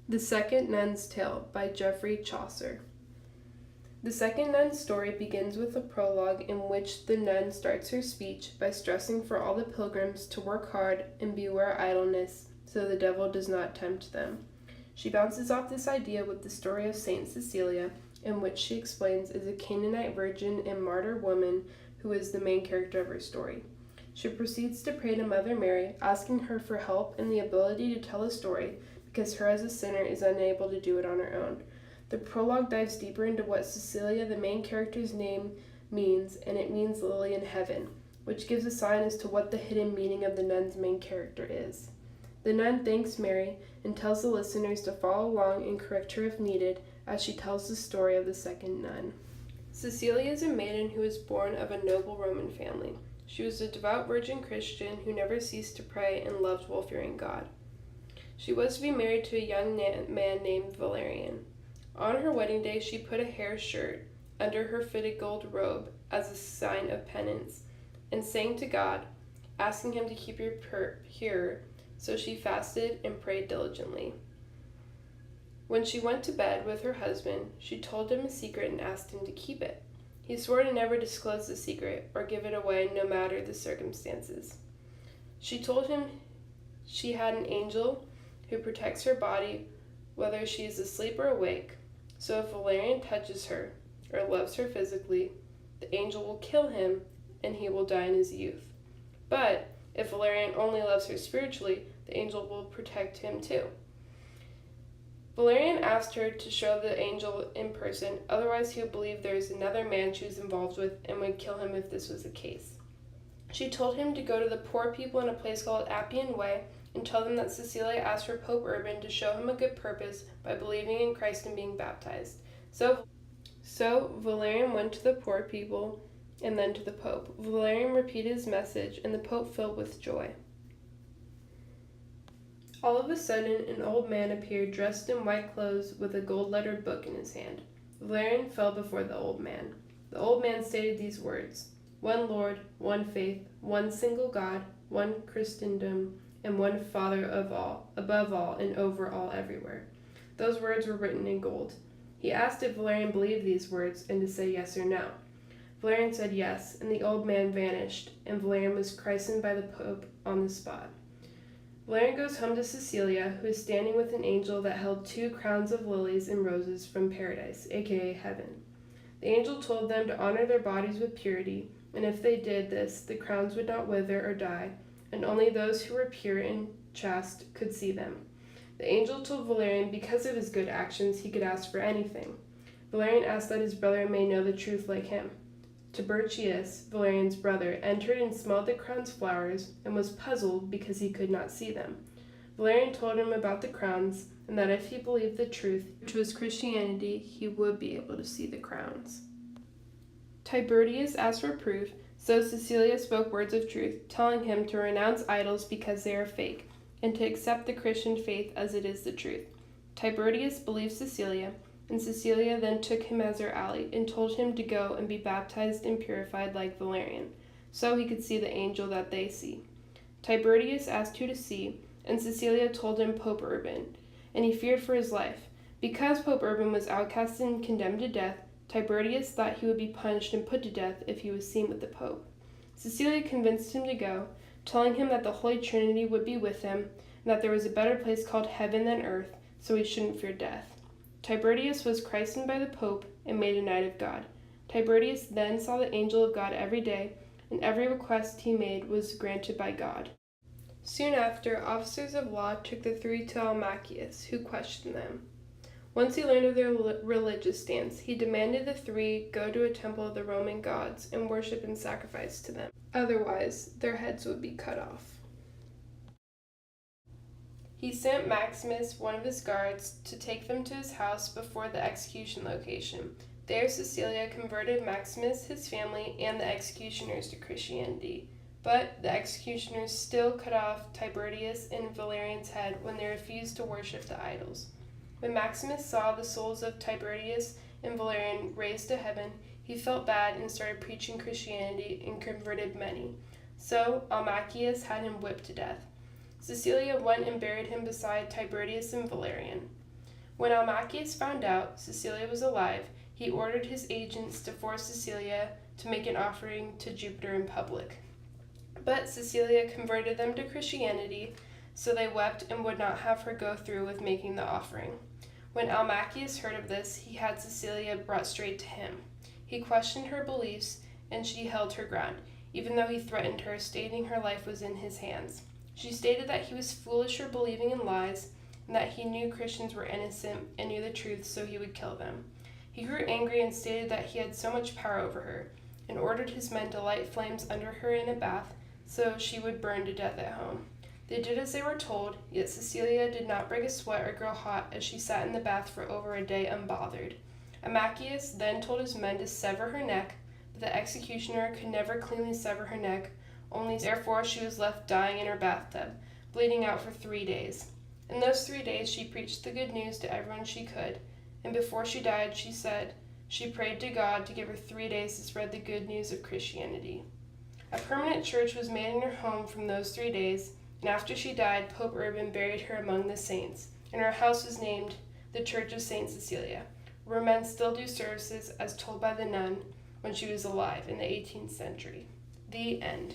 The Second Nun's Tale by Geoffrey Chaucer. The second nun's story begins with a prologue in which the nun starts her speech by stressing for all the pilgrims to work hard and beware idleness, so the devil does not tempt them. She bounces off this idea with the story of Saint Cecilia, in which she explains is a Canaanite virgin and martyr woman who is the main character of her story. She proceeds to pray to Mother Mary, asking her for help and the ability to tell a story, because her as a sinner is unable to do it on her own. The prologue dives deeper into what Cecilia, the main character's name, means, and it means lily in heaven, which gives a sign as to what the hidden meaning of the nun's main character is. The nun thanks Mary and tells the listeners to follow along and correct her if needed as she tells the story of the second nun. Cecilia is a maiden who was born of a noble Roman family. She was a devout virgin Christian who never ceased to pray and loved well-fearing God. She was to be married to a young man named Valerian. On her wedding day, she put a hair shirt under her fitted gold robe as a sign of penance, and sang to God, asking him to keep her pure, so she fasted and prayed diligently. When she went to bed with her husband, she told him a secret and asked him to keep it. He swore to never disclose the secret or give it away no matter the circumstances. She told him she had an angel who protects her body whether she is asleep or awake. So if Valerian touches her or loves her physically, the angel will kill him and he will die in his youth. But if Valerian only loves her spiritually, the angel will protect him too. Valerian asked her to show the angel in person, otherwise he would believe there is another man she was involved with and would kill him if this was the case. She told him to go to the poor people in a place called Appian Way and tell them that Cecilia asked for Pope Urban to show him a good purpose by believing in Christ and being baptized. So Valerian went to the poor people and then to the Pope. Valerian repeated his message, and the Pope filled with joy. All of a sudden, an old man appeared dressed in white clothes with a gold-lettered book in his hand. Valerian fell before the old man. The old man stated these words: "One Lord, one faith, one single God, one Christendom, and one Father of all, above all, and over all everywhere." Those words were written in gold. He asked if Valerian believed these words and to say yes or no. Valerian said yes, and the old man vanished, and Valerian was christened by the Pope on the spot. Valerian goes home to Cecilia, who is standing with an angel that held 2 crowns of lilies and roses from paradise, aka heaven. The angel told them to honor their bodies with purity, and if they did this, the crowns would not wither or die, and only those who were pure and chaste could see them. The angel told Valerian because of his good actions he could ask for anything. Valerian asked that his brother may know the truth like him. Tiburtius, Valerian's brother, entered and smelled the crown's flowers and was puzzled because he could not see them. Valerian told him about the crowns and that if he believed the truth, which was Christianity, he would be able to see the crowns. Tiburtius asked for proof, so Cecilia spoke words of truth, telling him to renounce idols because they are fake, and to accept the Christian faith as it is the truth. Tiburtius believed Cecilia, and Cecilia then took him as her ally and told him to go and be baptized and purified like Valerian, so he could see the angel that they see. Tiburtius asked who to see, and Cecilia told him Pope Urban, and he feared for his life. Because Pope Urban was outcast and condemned to death, Tiburtius thought he would be punished and put to death if he was seen with the Pope. Cecilia convinced him to go, telling him that the Holy Trinity would be with him, and that there was a better place called heaven than earth, so he shouldn't fear death. Tiburtius was christened by the Pope and made a knight of God. Tiburtius then saw the angel of God every day, and every request he made was granted by God. Soon after, officers of law took the 3 to Almachius, who questioned them. Once he learned of their religious stance, he demanded the 3 go to a temple of the Roman gods and worship and sacrifice to them. Otherwise, their heads would be cut off. He sent Maximus, one of his guards, to take them to his house before the execution location. There Cecilia converted Maximus, his family, and the executioners to Christianity. But the executioners still cut off Tiburtius and Valerian's head when they refused to worship the idols. When Maximus saw the souls of Tiburtius and Valerian raised to heaven, he felt bad and started preaching Christianity and converted many. So Almachius had him whipped to death. Cecilia went and buried him beside Tiburtius and Valerian. When Almachius found out Cecilia was alive, he ordered his agents to force Cecilia to make an offering to Jupiter in public. But Cecilia converted them to Christianity, so they wept and would not have her go through with making the offering. When Almachius heard of this, he had Cecilia brought straight to him. He questioned her beliefs, and she held her ground, even though he threatened her, stating her life was in his hands. She stated that he was foolish for believing in lies, and that he knew Christians were innocent and knew the truth, so he would kill them. He grew angry and stated that he had so much power over her, and ordered his men to light flames under her in a bath, so she would burn to death at home. They did as they were told, yet Cecilia did not break a sweat or grow hot as she sat in the bath for over a day unbothered. Almachius then told his men to sever her neck, but the executioner could never cleanly sever her neck, only therefore she was left dying in her bathtub, bleeding out for 3 days. In those 3 days she preached the good news to everyone she could, and before she died she said she prayed to God to give her 3 days to spread the good news of Christianity. A permanent church was made in her home from those 3 days, and after she died, Pope Urban buried her among the saints, and her house was named the Church of St. Cecilia, where men still do services as told by the nun when she was alive in the 18th century. The end.